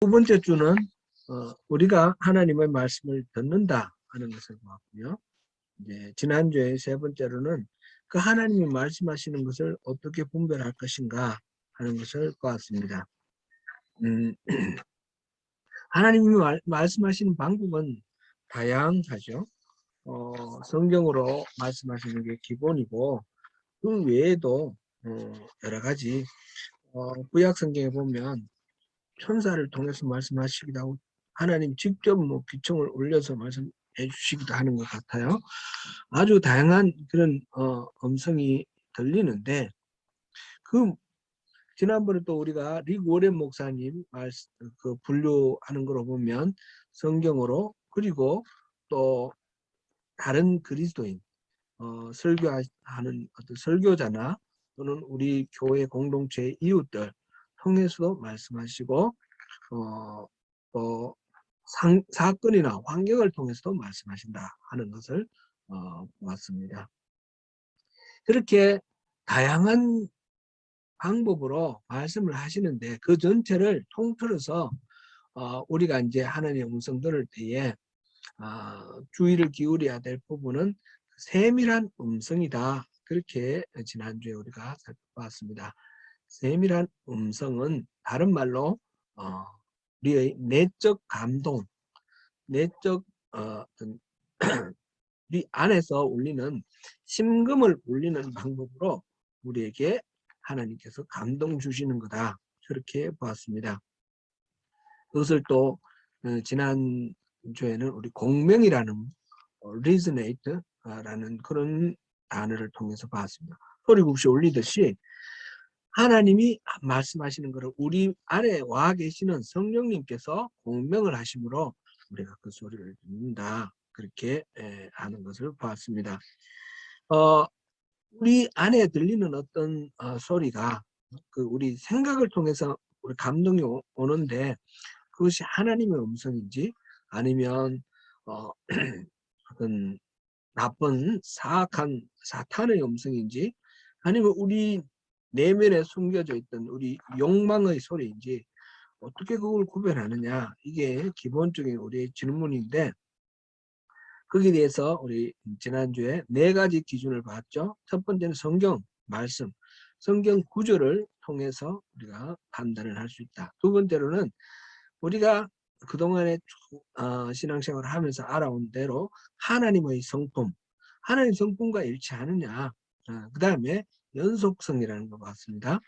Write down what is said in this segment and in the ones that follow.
두 번째 주는 우리가 하나님의 말씀을 듣는다 하는 것을 보았고요. 이제 지난주에 세 번째로는 그 하나님이 말씀하시는 것을 어떻게 분별할 것인가 하는 것을 보았습니다. 하나님이 말씀하시는 방법은 다양하죠. 성경으로 말씀하시는 게 기본이고 그 외에도 여러 가지 구약 성경에 보면 천사를 통해서 말씀하시기도 하고 하나님 직접 뭐 귀청을 올려서 말씀해 주시기도 하는 것 같아요. 아주 다양한 그런 음성이 들리는데 그 지난번에 또 우리가 릭 워렌 목사님 그 분류하는 거로 보면 성경으로 그리고 또 다른 그리스도인 설교하는 어떤 설교자나 또는 우리 교회 공동체 이웃들 통해서도 말씀하시고 또 사건이나 환경을 통해서도 말씀하신다 하는 것을 보았습니다. 그렇게 다양한 방법으로 말씀을 하시는데 그 전체를 통틀어서 우리가 이제 하나님의 음성 들을 때에 주의를 기울여야 될 부분은 세밀한 음성이다. 그렇게 지난주에 우리가 살펴봤습니다. 세밀한 음성은 다른 말로 우리의 내적 감동, 내적 우리 안에서 울리는 심금을 울리는 방법으로 우리에게 하나님께서 감동 주시는 거다. 그렇게 보았습니다. 그것을 또 지난 주에는 우리 공명이라는 resonate라는 그런 단어를 통해서 봤습니다. 소리굽이 울리듯이 하나님이 말씀하시는 것을 우리 안에 와 계시는 성령님께서 공명을 하심으로 우리가 그 소리를 듣는다. 그렇게 하는 것을 보았습니다. 우리 안에 들리는 어떤 소리가 그 우리 생각을 통해서 우리 감동이 오는데 그것이 하나님의 음성인지 아니면 어떤 나쁜 사악한 사탄의 음성인지 아니면 우리 내면에 숨겨져 있던 우리 욕망의 소리인지 어떻게 그걸 구별하느냐 이게 기본적인 우리의 질문인데 거기에 대해서 우리 지난주에 네 가지 기준을 봤죠. 첫 번째는 성경 말씀, 성경 구절을 통해서 우리가 판단을 할 수 있다. 두 번째로는 우리가 그동안에 신앙생활을 하면서 알아온 대로 하나님의 성품, 하나님 성품과 일치하느냐. 그 다음에 연속성이라는 거 봤습니다.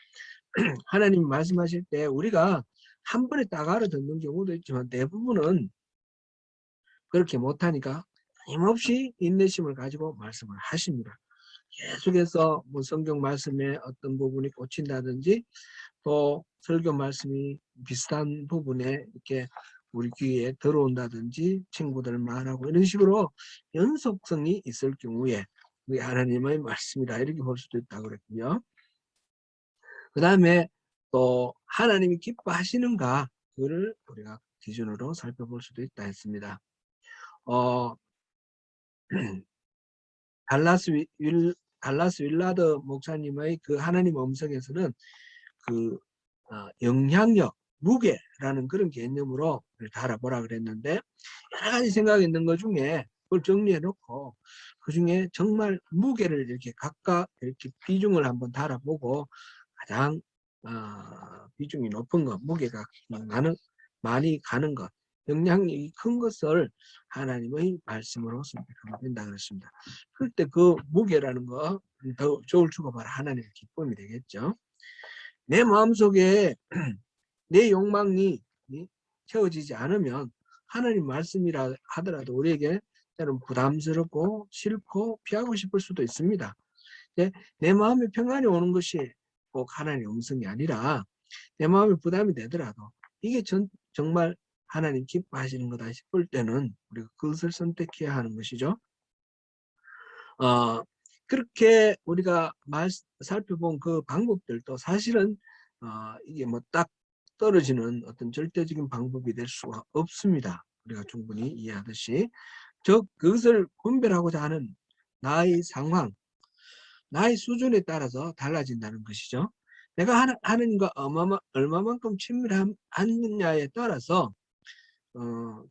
하나님이 말씀하실 때 우리가 한 번에 딱 알아듣는 경우도 있지만 대부분은 그렇게 못하니까 힘없이 인내심을 가지고 말씀을 하십니다. 계속해서 뭐 성경 말씀에 어떤 부분이 꽂힌다든지 또 설교 말씀이 비슷한 부분에 이렇게 우리 귀에 들어온다든지 친구들 말하고 이런 식으로 연속성이 있을 경우에 우리 하나님의 말씀이다 이렇게 볼 수도 있다고 그랬고요. 그 다음에 또 하나님이 기뻐하시는가 그거를 우리가 기준으로 살펴볼 수도 있다 했습니다. 달라스 윌라드 목사님의 그 하나님 음성에서는 그 영향력, 무게라는 그런 개념으로 달아보라 그랬는데 여러 가지 생각이 있는 것 중에 그걸 정리해 놓고 그 중에 정말 무게를 이렇게 각각 이렇게 비중을 한번 달아보고 가장 비중이 높은 것, 무게가 많이 가는 것, 영향력이 큰 것을 하나님의 말씀으로 선택하면 된다 그랬습니다. 그때 그 무게라는 거 더 저울 주고 바로 하나님의 기쁨이 되겠죠. 내 마음속에 내 욕망이 채워지지 않으면 하나님 말씀이라 하더라도 우리에게 때로는 부담스럽고 싫고 피하고 싶을 수도 있습니다. 내 마음에 평안이 오는 것이 꼭 하나님의 음성이 아니라 내 마음에 부담이 되더라도 이게 정말 하나님 기뻐하시는 거다 싶을 때는 우리가 그것을 선택해야 하는 것이죠. 그렇게 우리가 살펴본 그 방법들도 사실은 이게 뭐 딱 떨어지는 어떤 절대적인 방법이 될 수가 없습니다. 우리가 충분히 이해하듯이 즉 그것을 분별하고자 하는 나의 상황, 나의 수준에 따라서 달라진다는 것이죠. 내가 하나님과 얼마만큼 친밀하느냐에 따라서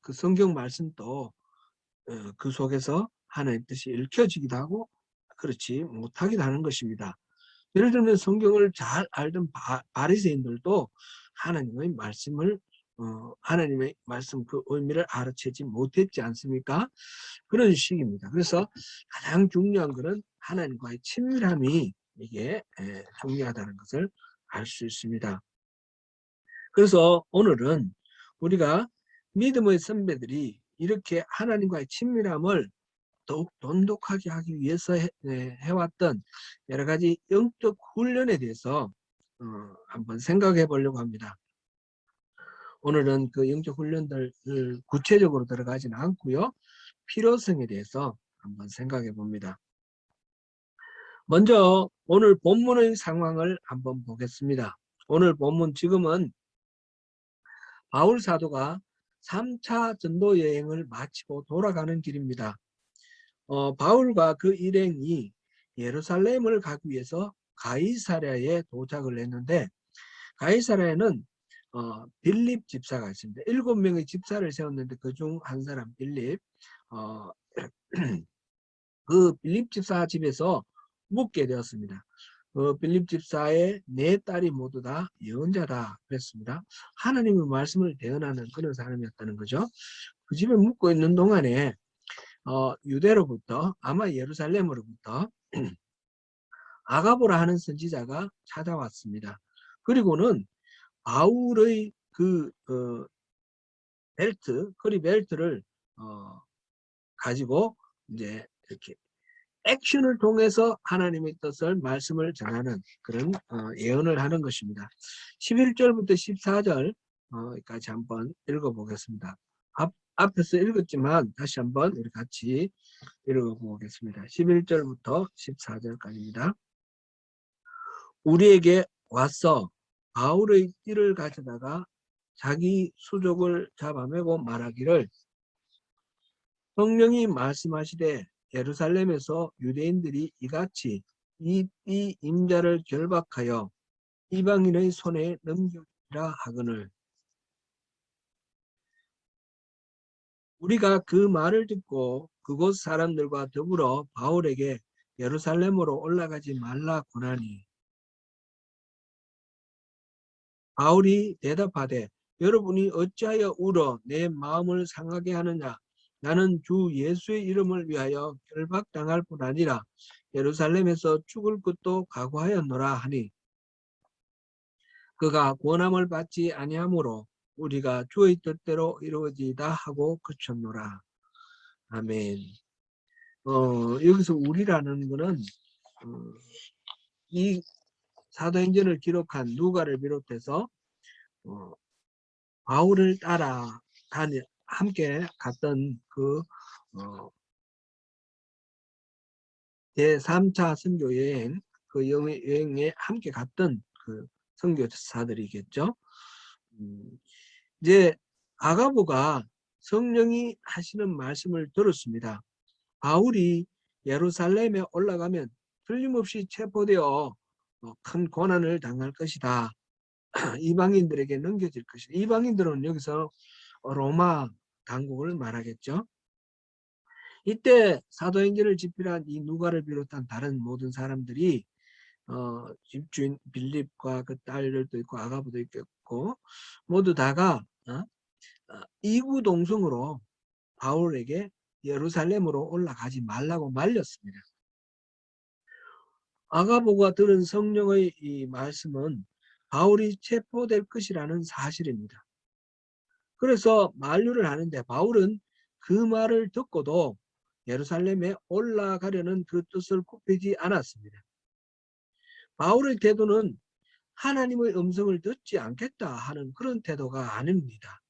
그 성경 말씀도 그 속에서 하나님의 뜻이 읽혀지기도 하고 그렇지 못하기도 하는 것입니다. 예를 들면 성경을 잘 알던 바리새인들도 하나님의 말씀을 하나님의 말씀 그 의미를 알아채지 못했지 않습니까? 그런 식입니다. 그래서 가장 중요한 것은 하나님과의 친밀함이 이게 중요하다는 것을 알 수 있습니다. 그래서 오늘은 우리가 믿음의 선배들이 이렇게 하나님과의 친밀함을 더욱 돈독하게 하기 위해서 해왔던 여러 가지 영적 훈련에 대해서 한번 생각해 보려고 합니다. 오늘은 그 영적 훈련들을 구체적으로 들어가지는 않고요. 필요성에 대해서 한번 생각해 봅니다. 먼저 오늘 본문의 상황을 한번 보겠습니다. 오늘 본문 지금은 바울 사도가 3차 전도 여행을 마치고 돌아가는 길입니다. 바울과 그 일행이 예루살렘을 가기 위해서 가이사랴에 도착을 했는데 가이사랴에는 빌립 집사가 있습니다. 7명의 집사를 세웠는데 그중 한 사람 빌립 그 빌립 집사 집에서 묵게 되었습니다. 빌립 집사의 4딸이 모두 다 예언자다 그랬습니다. 하나님의 말씀을 대언하는 그런 사람이었다는 거죠. 그 집에 묵고 있는 동안에 유대로부터 아마 예루살렘으로부터 아가보라 하는 선지자가 찾아왔습니다. 그리고는 바울의 그 허리 벨트를 가지고 이제 이렇게 액션을 통해서 하나님의 뜻을 말씀을 전하는 그런 예언을 하는 것입니다. 11절부터 14절까지 한번 읽어보겠습니다. 앞에서 읽었지만 다시 한번 우리 같이 읽어보겠습니다. 11절부터 14절까지입니다. 우리에게 와서 바울의 띠를 가져다가 자기 수족을 잡아매고 말하기를 성령이 말씀하시되 예루살렘에서 유대인들이 이같이 이 띠 임자를 결박하여 이방인의 손에 넘기라 하거늘 우리가 그 말을 듣고 그곳 사람들과 더불어 바울에게 예루살렘으로 올라가지 말라 고나니 바울이 대답하되 여러분이 어찌하여 울어 내 마음을 상하게 하느냐 나는 주 예수의 이름을 위하여 결박당할 뿐 아니라 예루살렘에서 죽을 것도 각오하였노라 하니 그가 권함을 받지 아니하므로 우리가 주의 뜻대로 이루어지다 하고 그쳤노라. 아멘. 여기서 우리라는 것은 이 사도행전을 기록한 누가를 비롯해서 바울을 따라 함께 갔던 그 제3차 선교 여행 그 여행에 함께 갔던 그 선교사들이겠죠. 이제 아가보가 성령이 하시는 말씀을 들었습니다. 바울이 예루살렘에 올라가면 틀림없이 체포되어 큰 고난을 당할 것이다. 이방인들에게 넘겨질 것이다. 이방인들은 여기서 로마 당국을 말하겠죠. 이때 사도행전을 집필한 이 누가를 비롯한 다른 모든 사람들이 집주인 빌립과 그 딸들도 있고 아가보도 있겠고 모두 다가 이구동성으로 바울에게 예루살렘으로 올라가지 말라고 말렸습니다. 아가보가 들은 성령의 이 말씀은 바울이 체포될 것이라는 사실입니다. 그래서 만류를 하는데 바울은 그 말을 듣고도 예루살렘에 올라가려는 그 뜻을 굽히지 않았습니다. 바울의 태도는 하나님의 음성을 듣지 않겠다 하는 그런 태도가 아닙니다.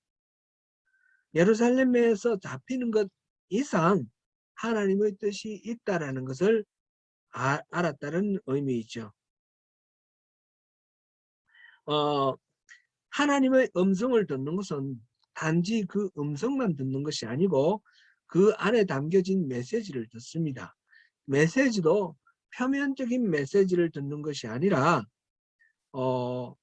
예루살렘에서 잡히는 것 이상 하나님의 뜻이 있다라는 것을 알았다는 의미이죠. 하나님의 음성을 듣는 것은 단지 그 음성만 듣는 것이 아니고 그 안에 담겨진 메시지를 듣습니다. 메시지도 표면적인 메시지를 듣는 것이 아니라 어,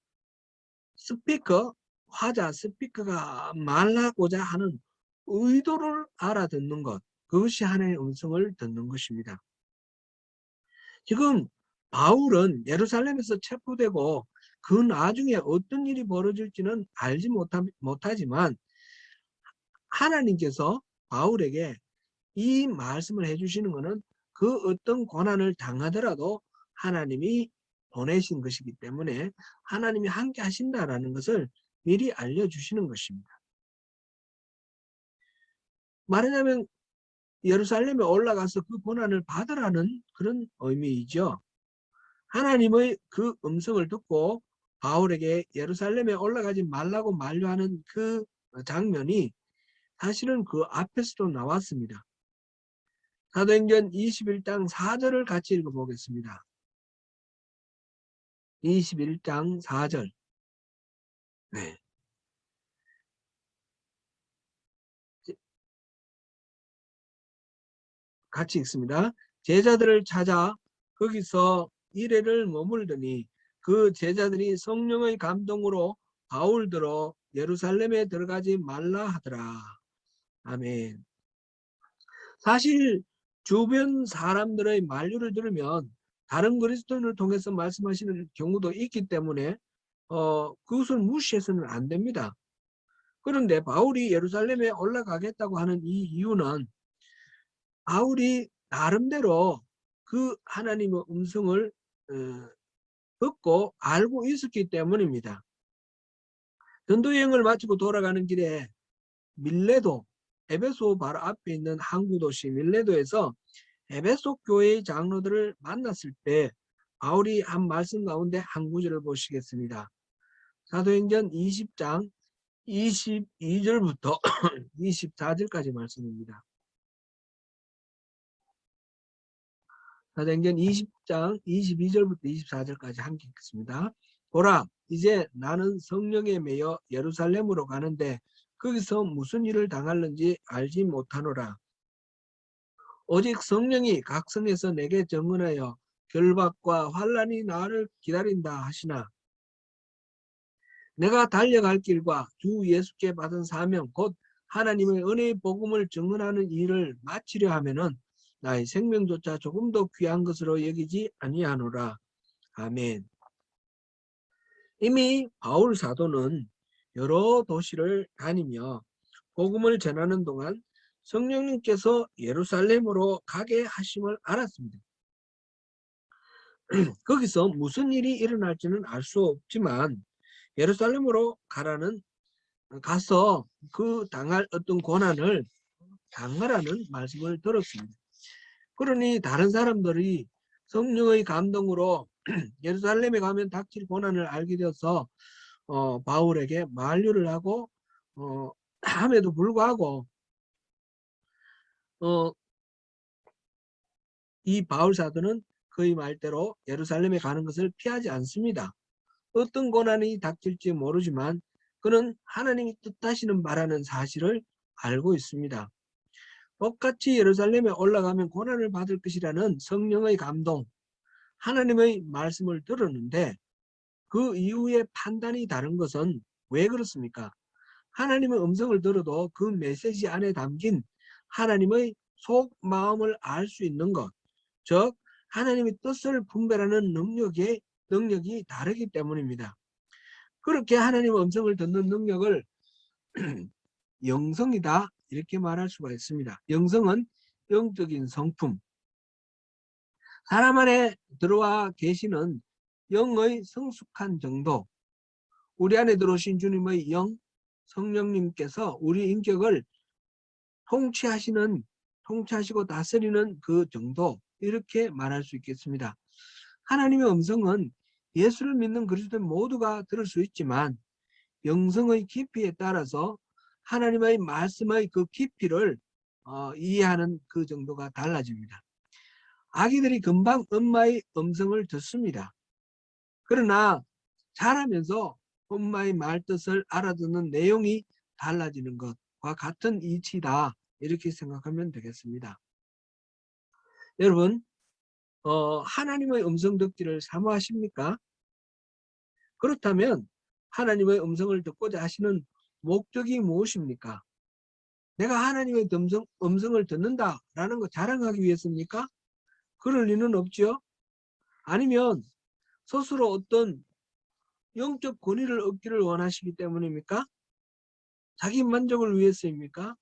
화자 스피커가 말하고자 하는 의도를 알아듣는 것, 그것이 하나님의 음성을 듣는 것입니다. 지금 바울은 예루살렘에서 체포되고 그 나중에 어떤 일이 벌어질지는 알지 못하지만 하나님께서 바울에게 이 말씀을 해주시는 것은 그 어떤 고난을 당하더라도 하나님이 보내신 것이기 때문에 하나님이 함께 하신다라는 것을 미리 알려주시는 것입니다. 말하자면 예루살렘에 올라가서 그 고난을 받으라는 그런 의미이죠. 하나님의 그 음성을 듣고 바울에게 예루살렘에 올라가지 말라고 만류하는 그 장면이 사실은 그 앞에서도 나왔습니다. 사도행전 21장 4절을 같이 읽어보겠습니다. 21장 4절. 네. 같이 읽습니다. 제자들을 찾아 거기서 이래를 머물더니 그 제자들이 성령의 감동으로 바울들어 예루살렘에 들어가지 말라 하더라. 아멘. 사실 주변 사람들의 만류를 들으면 다른 그리스도인을 통해서 말씀하시는 경우도 있기 때문에 그것을 무시해서는 안 됩니다. 그런데 바울이 예루살렘에 올라가겠다고 하는 이 이유는 바울이 나름대로 그 하나님의 음성을 듣고 알고 있었기 때문입니다. 전도 여행을 마치고 돌아가는 길에 밀레도, 에베소 바로 앞에 있는 항구 도시 밀레도에서 에베소 교회의 장로들을 만났을 때 바울이 한 말씀 가운데 한 구절을 보시겠습니다. 사도행전 20장 22절부터 24절까지 말씀입니다. 사도행전 20장 22절부터 24절까지 함께 읽겠습니다. 보라, 이제 나는 성령에 매여 예루살렘으로 가는데 거기서 무슨 일을 당할는지 알지 못하노라. 오직 성령이 각 성에서 내게 증언하여 결박과 환난이 나를 기다린다 하시나 내가 달려갈 길과 주 예수께 받은 사명 곧 하나님의 은혜의 복음을 증언하는 일을 마치려 하면은 나의 생명조차 조금도 귀한 것으로 여기지 아니하노라. 아멘. 이미 바울 사도는 여러 도시를 다니며 복음을 전하는 동안 성령님께서 예루살렘으로 가게 하심을 알았습니다. 거기서 무슨 일이 일어날지는 알 수 없지만 예루살렘으로 가서 그 당할 어떤 고난을 당하라는 말씀을 들었습니다. 그러니 다른 사람들이 성령의 감동으로 예루살렘에 가면 닥칠 고난을 알게 되어서 바울에게 만류를 하고 함에도 불구하고 이 바울 사도는 그의 말대로 예루살렘에 가는 것을 피하지 않습니다. 어떤 고난이 닥칠지 모르지만 그는 하나님이 뜻하시는 바라는 사실을 알고 있습니다. 똑같이 예루살렘에 올라가면 고난을 받을 것이라는 성령의 감동, 하나님의 말씀을 들었는데 그 이후에 판단이 다른 것은 왜 그렇습니까? 하나님의 음성을 들어도 그 메시지 안에 담긴 하나님의 속마음을 알 수 있는 것, 즉 하나님의 뜻을 분별하는 능력이 다르기 때문입니다. 그렇게 하나님의 음성을 듣는 능력을 영성이다 이렇게 말할 수가 있습니다. 영성은 영적인 성품, 사람 안에 들어와 계시는 영의 성숙한 정도, 우리 안에 들어오신 주님의 영, 성령님께서 우리 인격을 통치하시고 다스리는 그 정도, 이렇게 말할 수 있겠습니다. 하나님의 음성은 예수를 믿는 그리스도인 모두가 들을 수 있지만 영성의 깊이에 따라서 하나님의 말씀의 그 깊이를 이해하는 그 정도가 달라집니다. 아기들이 금방 엄마의 음성을 듣습니다. 그러나 자라면서 엄마의 말뜻을 알아듣는 내용이 달라지는 것과 같은 이치다 이렇게 생각하면 되겠습니다. 여러분 하나님의 음성 듣기를 사모하십니까? 그렇다면 하나님의 음성을 듣고자 하시는 목적이 무엇입니까? 내가 하나님의 음성을 듣는다라는 거 자랑하기 위해서입니까? 그럴 리는 없죠. 아니면 스스로 어떤 영적 권위를 얻기를 원하시기 때문입니까? 자기 만족을 위해서입니까?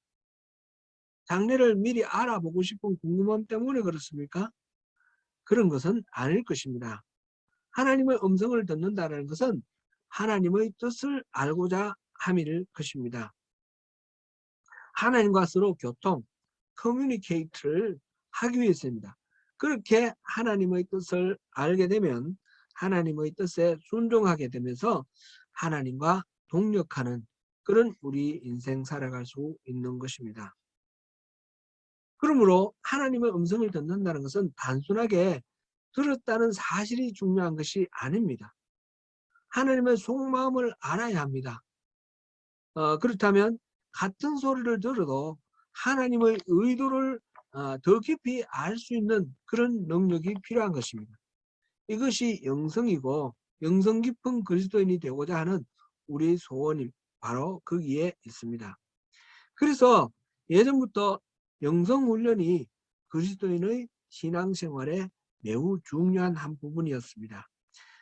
장래를 미리 알아보고 싶은 궁금함 때문에 그렇습니까? 그런 것은 아닐 것입니다. 하나님의 음성을 듣는다는 것은 하나님의 뜻을 알고자 함일 것입니다. 하나님과 서로 교통, 커뮤니케이트를 하기 위해서입니다. 그렇게 하나님의 뜻을 알게 되면 하나님의 뜻에 순종하게 되면서 하나님과 동력하는 그런 우리 인생 살아갈 수 있는 것입니다. 그러므로 하나님의 음성을 듣는다는 것은 단순하게 들었다는 사실이 중요한 것이 아닙니다. 하나님의 속마음을 알아야 합니다. 그렇다면 같은 소리를 들어도 하나님의 의도를 더 깊이 알 수 있는 그런 능력이 필요한 것입니다. 이것이 영성이고 영성 깊은 그리스도인이 되고자 하는 우리 소원이 바로 거기에 있습니다. 그래서 예전부터 영성훈련이 그리스도인의 신앙생활에 매우 중요한 한 부분이었습니다.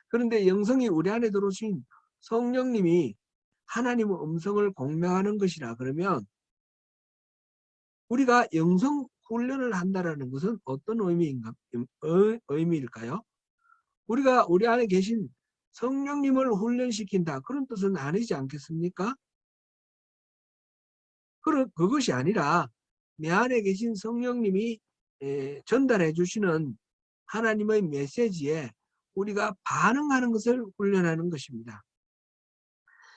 그런데 영성이 우리 안에 들어오신 성령님이 하나님의 음성을 공명하는 것이라 그러면 우리가 영성 훈련을 한다는 것은 어떤 의미일까요? 우리가 우리 안에 계신 성령님을 훈련시킨다 그런 뜻은 아니지 않겠습니까? 그것이 아니라 내 안에 계신 성령님이 전달해 주시는 하나님의 메시지에 우리가 반응하는 것을 훈련하는 것입니다.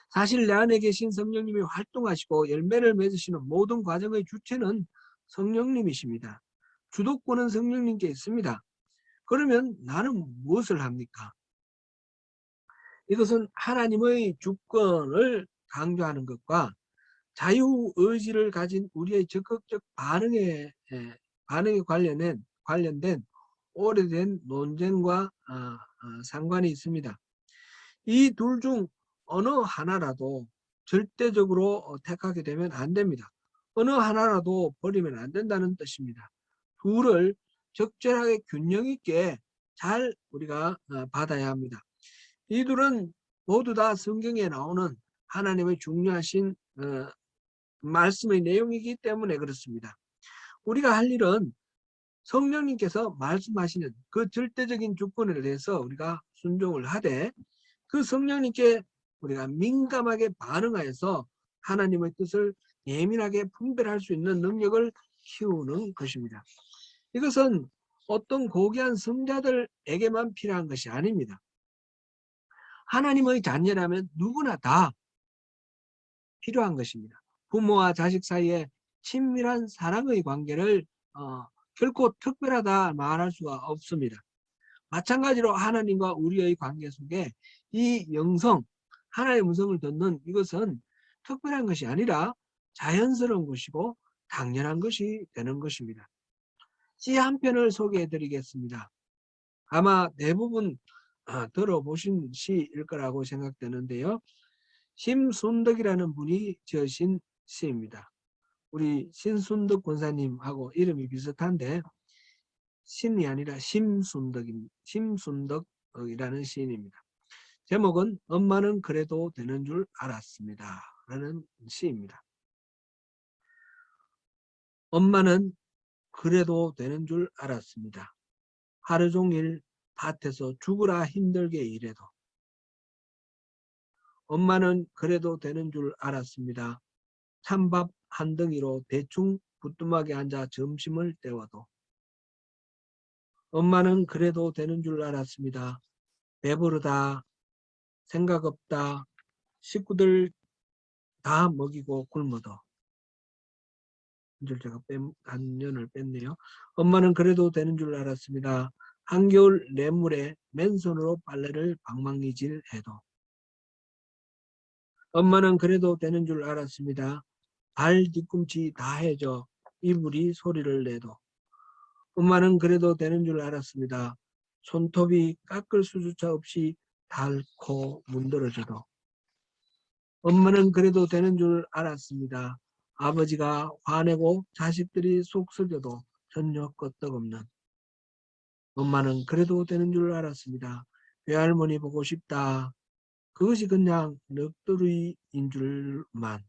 사실 내 안에 계신 성령님이 활동하시고 열매를 맺으시는 모든 과정의 주체는 성령님이십니다. 주도권은 성령님께 있습니다. 그러면 나는 무엇을 합니까? 이것은 하나님의 주권을 강조하는 것과 자유의지를 가진 우리의 적극적 반응에 관련된 오래된 논쟁과 상관이 있습니다. 이 둘 중 어느 하나라도 절대적으로 택하게 되면 안 됩니다. 어느 하나라도 버리면 안 된다는 뜻입니다. 둘을 적절하게 균형 있게 잘 우리가 받아야 합니다. 이 둘은 모두 다 성경에 나오는 하나님의 중요하신 말씀의 내용이기 때문에 그렇습니다. 우리가 할 일은 성령님께서 말씀하시는 그 절대적인 주권에 대해서 우리가 순종을 하되 그 성령님께 우리가 민감하게 반응하여서 하나님의 뜻을 예민하게 분별할 수 있는 능력을 키우는 것입니다. 이것은 어떤 고귀한 성자들에게만 필요한 것이 아닙니다. 하나님의 자녀라면 누구나 다 필요한 것입니다. 부모와 자식 사이에 친밀한 사랑의 관계를 결코 특별하다 말할 수가 없습니다. 마찬가지로 하나님과 우리의 관계 속에 이 영성, 하나님의 음성을 듣는 이것은 특별한 것이 아니라 자연스러운 것이고 당연한 것이 되는 것입니다. 시 한 편을 소개해 드리겠습니다. 아마 대부분 들어보신 시일 거라고 생각되는데요. 심순덕이라는 분이 지으신 시입니다. 우리 신순덕 권사님하고 이름이 비슷한데 신이 아니라 심순덕이라는 시인입니다. 제목은 엄마는 그래도 되는 줄 알았습니다. 라는 시입니다. 엄마는 그래도 되는 줄 알았습니다. 하루 종일 밭에서 죽으라 힘들게 일해도 엄마는 그래도 되는 줄 알았습니다. 찬밥 한 덩이로 대충 부뚜막에 앉아 점심을 때워도 엄마는 그래도 되는 줄 알았습니다. 배부르다, 생각 없다, 식구들 다 먹이고 굶어도. 제가 한 년을 뺐네요. 엄마는 그래도 되는 줄 알았습니다. 한겨울 냇물에 맨손으로 빨래를 방망이질 해도. 엄마는 그래도 되는 줄 알았습니다. 발 뒤꿈치 다 해져 이불이 소리를 내도. 엄마는 그래도 되는 줄 알았습니다. 손톱이 깎을 수조차 없이 닳고 문드러져도 엄마는 그래도 되는 줄 알았습니다. 아버지가 화내고 자식들이 속 썩여도 전혀 끄떡없는 엄마는 그래도 되는 줄 알았습니다. 외할머니 보고 싶다. 그것이 그냥 넋두리인 줄만.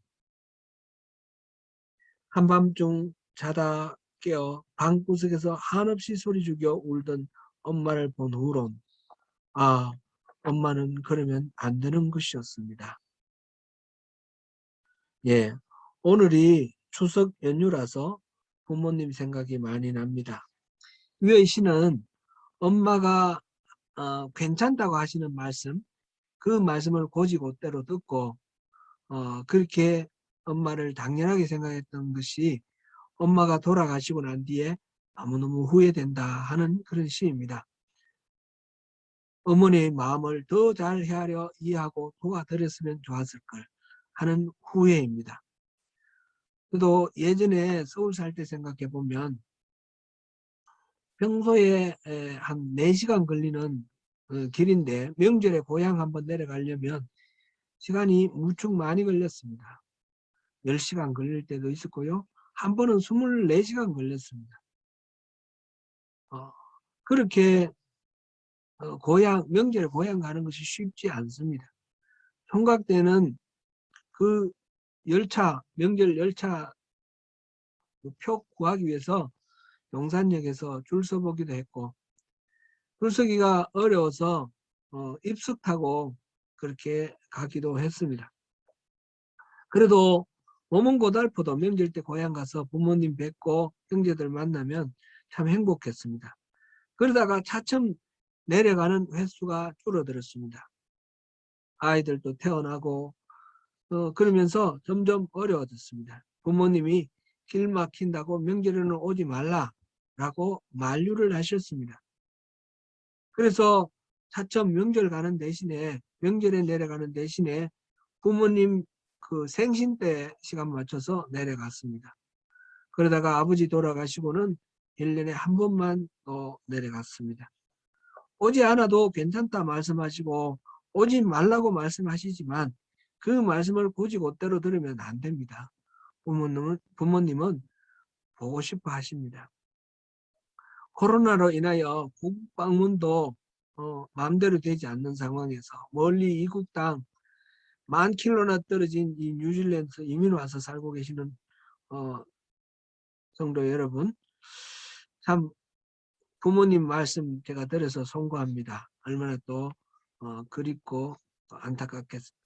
한밤중 자다 깨어 방구석에서 한없이 소리 죽여 울던 엄마를 본 후론 아, 엄마는 그러면 안 되는 것이었습니다. 예, 오늘이 추석 연휴라서 부모님 생각이 많이 납니다. 유해 씨는 엄마가 괜찮다고 하시는 말씀, 그 말씀을 곧이곧대로 듣고 그렇게 엄마를 당연하게 생각했던 것이 엄마가 돌아가시고 난 뒤에 너무너무 후회된다 하는 그런 시입니다. 어머니의 마음을 더 잘 헤아려 이해하고 도와드렸으면 좋았을 걸 하는 후회입니다. 또 예전에 서울 살 때 생각해 보면 평소에 한 4시간 걸리는 길인데 명절에 고향 한번 내려가려면 시간이 무척 많이 걸렸습니다. 10시간 걸릴 때도 있었고요. 한 번은 24시간 걸렸습니다. 그렇게 명절에 고향 가는 것이 쉽지 않습니다. 총각 때는 그 열차, 명절 열차 표 구하기 위해서 용산역에서 줄 서보기도 했고 줄 서기가 어려워서 입석 타고 그렇게 가기도 했습니다. 그래도 몸은 고달퍼도 명절 때 고향 가서 부모님 뵙고 형제들 만나면 참 행복했습니다. 그러다가 차츰 내려가는 횟수가 줄어들었습니다. 아이들도 태어나고 그러면서 점점 어려워졌습니다. 부모님이 길 막힌다고 명절에는 오지 말라라고 만류를 하셨습니다. 그래서 차츰 명절에 내려가는 대신에 부모님 그 생신 때 시간 맞춰서 내려갔습니다. 그러다가 아버지 돌아가시고는 1년에 한 번만 또 내려갔습니다. 오지 않아도 괜찮다 말씀하시고 오지 말라고 말씀하시지만 그 말씀을 곧이곧대로 들으면 안 됩니다. 부모님은 보고 싶어 하십니다. 코로나로 인하여 국국 방문도 마음대로 되지 않는 상황에서 멀리 이국 땅 10,000km나 떨어진 이 뉴질랜드 이민 와서 살고 계시는 성도 여러분, 참 부모님 말씀 제가 들어서 송구합니다. 얼마나 또 그립고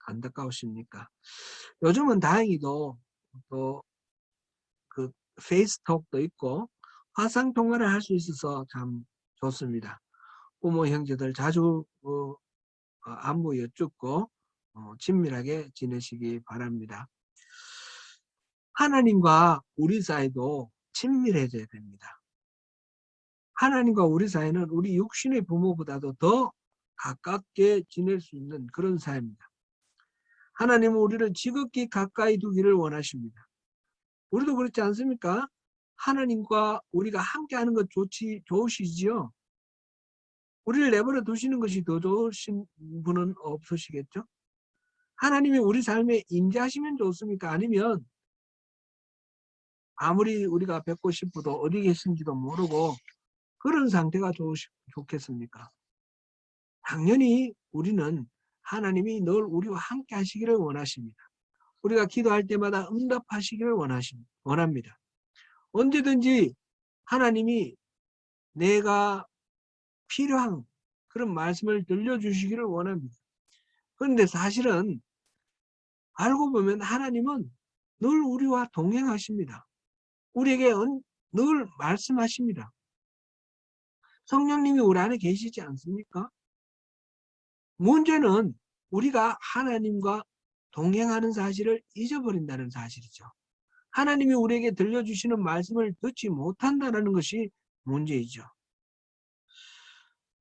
안타까우십니까? 요즘은 다행히도 또 그 페이스톡도 있고 화상 통화를 할 수 있어서 참 좋습니다. 부모 형제들 자주 안부 여쭙고 친밀하게 지내시기 바랍니다. 하나님과 우리 사이도 친밀해져야 됩니다. 하나님과 우리 사이는 우리 육신의 부모보다도 더 가깝게 지낼 수 있는 그런 사이입니다. 하나님은 우리를 지극히 가까이 두기를 원하십니다. 우리도 그렇지 않습니까? 하나님과 우리가 함께하는 것 좋으시지요? 우리를 내버려 두시는 것이 더 좋으신 분은 없으시겠죠? 하나님이 우리 삶에 임재하시면 좋습니까? 아니면 아무리 우리가 뵙고 싶어도 어디 계신지도 모르고 그런 상태가 좋겠습니까? 당연히 우리는 하나님이 늘 우리와 함께 하시기를 원하십니다. 우리가 기도할 때마다 응답하시기를 원합니다. 언제든지 하나님이 내가 필요한 그런 말씀을 들려주시기를 원합니다. 그런데 사실은 알고 보면 하나님은 늘 우리와 동행하십니다. 우리에게 늘 말씀하십니다. 성령님이 우리 안에 계시지 않습니까? 문제는 우리가 하나님과 동행하는 사실을 잊어버린다는 사실이죠. 하나님이 우리에게 들려주시는 말씀을 듣지 못한다는 것이 문제이죠.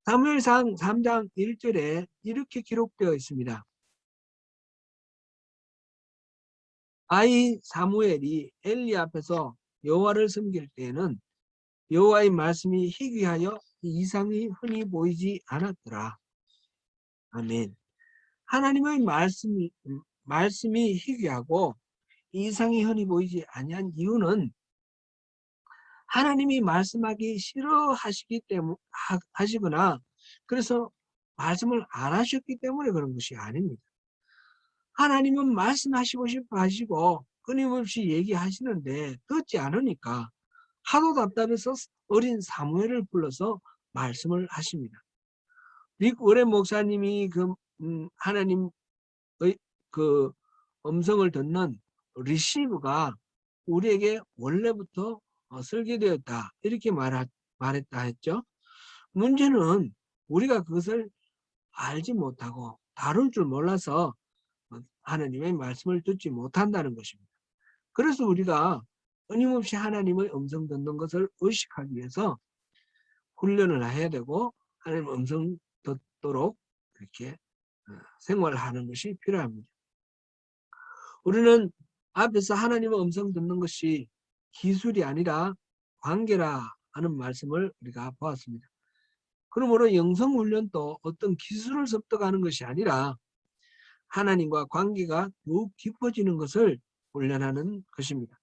사무엘상 3장 1절에 이렇게 기록되어 있습니다. 아이 사무엘이 엘리 앞에서 여호와를 섬길 때에는 여호와의 말씀이 희귀하여 이상이 흔히 보이지 않았더라. 아멘. 하나님의 말씀이 희귀하고 이상이 흔히 보이지 아니한 이유는 하나님이 말씀하기 싫어하시기 때문에 하시거나 그래서 말씀을 안 하셨기 때문에 그런 것이 아닙니다. 하나님은 말씀하시고 싶어 하시고 끊임없이 얘기하시는데 듣지 않으니까 하도 답답해서 어린 사무엘을 불러서 말씀을 하십니다. 릭 워렌 목사님이 하나님의 그 음성을 듣는 리시브가 우리에게 원래부터 설계되었다 이렇게 말했다 했죠. 문제는 우리가 그것을 알지 못하고 다룰 줄 몰라서 하나님의 말씀을 듣지 못한다는 것입니다. 그래서 우리가 끊임없이 하나님의 음성 듣는 것을 의식하기 위해서 훈련을 해야 되고 하나님 음성 듣도록 이렇게 생활하는 것이 필요합니다. 우리는 앞에서 하나님의 음성 듣는 것이 기술이 아니라 관계라 하는 말씀을 우리가 보았습니다. 그러므로 영성훈련도 어떤 기술을 습득하는 것이 아니라 하나님과 관계가 더욱 깊어지는 것을 훈련하는 것입니다.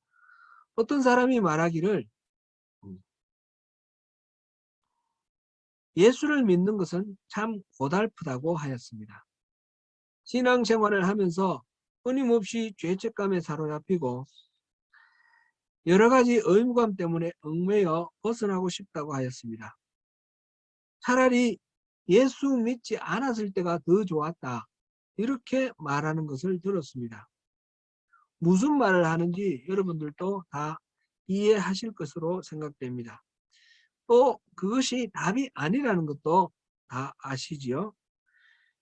어떤 사람이 말하기를 예수를 믿는 것은 참 고달프다고 하였습니다. 신앙생활을 하면서 끊임없이 죄책감에 사로잡히고 여러 가지 의무감 때문에 얽매여 벗어나고 싶다고 하였습니다. 차라리 예수 믿지 않았을 때가 더 좋았다. 이렇게 말하는 것을 들었습니다. 무슨 말을 하는지 여러분들도 다 이해하실 것으로 생각됩니다. 또 그것이 답이 아니라는 것도 다 아시지요?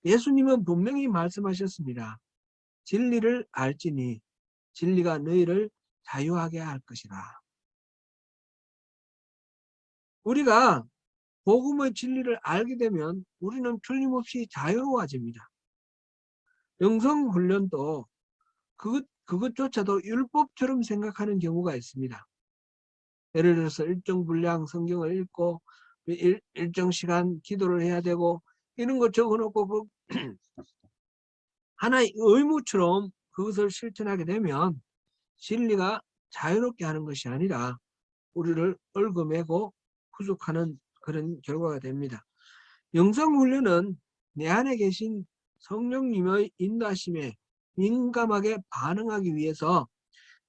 예수님은 분명히 말씀하셨습니다. 진리를 알지니 진리가 너희를 자유하게 할 것이라. 우리가 복음의 진리를 알게 되면 우리는 틀림없이 자유로워집니다. 영성훈련도 그것조차도 율법처럼 생각하는 경우가 있습니다. 예를 들어서 일정 분량 성경을 읽고 일정 시간 기도를 해야 되고 이런 거 적어놓고 하나의 의무처럼 그것을 실천하게 되면 진리가 자유롭게 하는 것이 아니라 우리를 얽어매고 구속하는 그런 결과가 됩니다. 영성훈련은 내 안에 계신 성령님의 인도하심에 민감하게 반응하기 위해서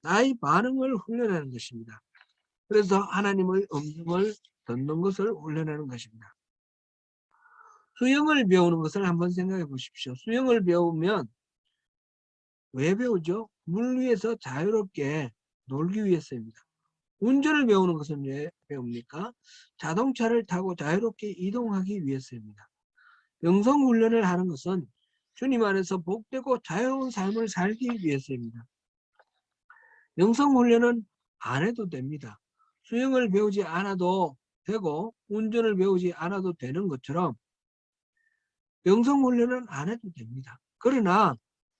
나의 반응을 훈련하는 것입니다. 그래서 하나님의 음성을 듣는 것을 훈련하는 것입니다. 수영을 배우는 것을 한번 생각해 보십시오. 수영을 배우면 왜 배우죠? 물 위에서 자유롭게 놀기 위해서입니다. 운전을 배우는 것은 왜 배웁니까? 자동차를 타고 자유롭게 이동하기 위해서입니다. 영성훈련을 하는 것은 주님 안에서 복되고 자유로운 삶을 살기 위해서입니다. 영성훈련은 안 해도 됩니다. 수영을 배우지 않아도 되고 운전을 배우지 않아도 되는 것처럼 영성훈련은 안 해도 됩니다. 그러나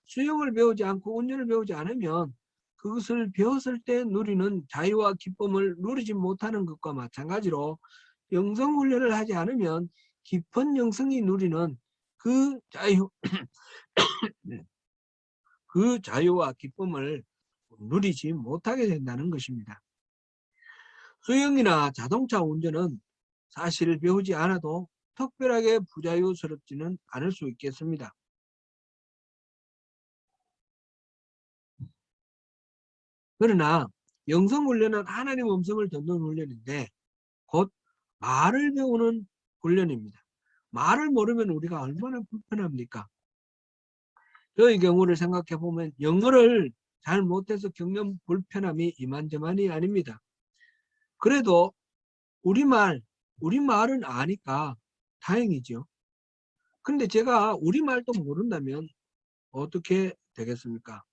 수영을 배우지 않고 운전을 배우지 않으면 그것을 배웠을 때 누리는 자유와 기쁨을 누리지 못하는 것과 마찬가지로 영성훈련을 하지 않으면 깊은 영성이 누리는 그 자유와 기쁨을 누리지 못하게 된다는 것입니다. 수영이나 자동차 운전은 사실 배우지 않아도 특별하게 부자유스럽지는 않을 수 있겠습니다. 그러나 영성훈련은 하나님 음성을 듣는 훈련인데 곧 말을 배우는 훈련입니다. 말을 모르면 우리가 얼마나 불편합니까? 저의 경우를 생각해 보면 영어를 잘 못해서 겪는 불편함이 이만저만이 아닙니다. 그래도 우리말은 아니까 다행이죠. 근데 제가 우리말도 모른다면 어떻게 되겠습니까?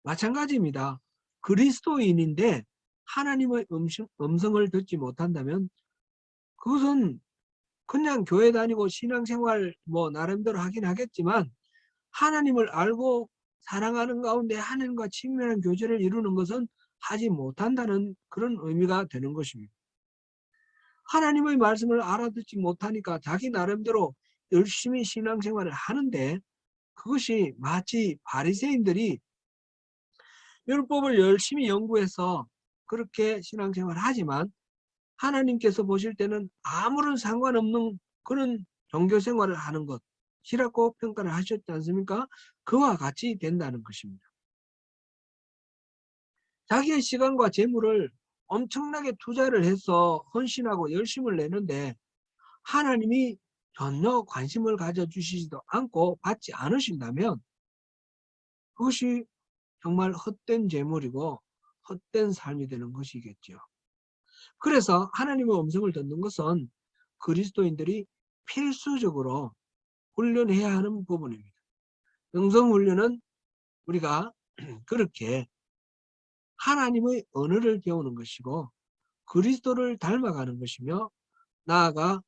마찬가지입니다. 그리스도인인데 하나님의 음성을 듣지 못한다면 그것은 그냥 교회 다니고 신앙생활 나름대로 하긴 하겠지만 하나님을 알고 사랑하는 가운데 하나님과 친밀한 교제를 이루는 것은 하지 못한다는 그런 의미가 되는 것입니다. 하나님의 말씀을 알아듣지 못하니까 자기 나름대로 열심히 신앙생활을 하는데 그것이 마치 바리새인들이 율법을 열심히 연구해서 그렇게 신앙생활을 하지만 하나님께서 보실 때는 아무런 상관없는 그런 종교생활을 하는 것이라고 평가를 하셨지 않습니까? 그와 같이 된다는 것입니다. 자기의 시간과 재물을 엄청나게 투자를 해서 헌신하고 열심을 내는데 하나님이 전혀 관심을 가져주시지도 않고 받지 않으신다면 그것이 정말 헛된 재물이고 헛된 삶이 되는 것이겠죠. 그래서 하나님의 음성을 듣는 것은 그리스도인들이 필수적으로 훈련해야 하는 부분입니다. 영성훈련은 우리가 그렇게 하나님의 언어를 배우는 것이고 그리스도를 닮아가는 것이며 나아가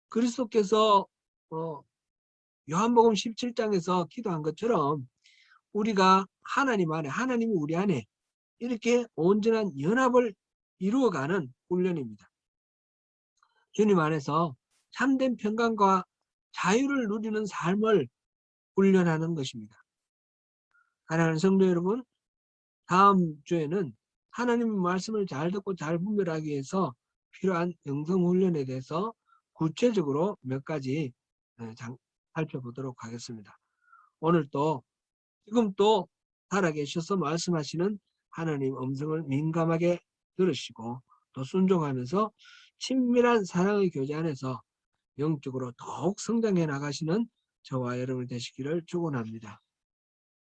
그리스도께서 요한복음 17장에서 기도한 것처럼 우리가 하나님 안에 하나님이 우리 안에 이렇게 온전한 연합을 이루어가는 훈련입니다. 주님 안에서 참된 평강과 자유를 누리는 삶을 훈련하는 것입니다. 사랑하는 성도 여러분, 다음 주에는 하나님의 말씀을 잘 듣고 잘 분별하기 위해서 필요한 영성훈련에 대해서 구체적으로 몇 가지 살펴보도록 하겠습니다. 오늘 또 지금 또 살아계셔서 말씀하시는 하나님 음성을 민감하게 들으시고 또 순종하면서 친밀한 사랑의 교제 안에서 영적으로 더욱 성장해 나가시는 저와 여러분 되시기를 축원합니다.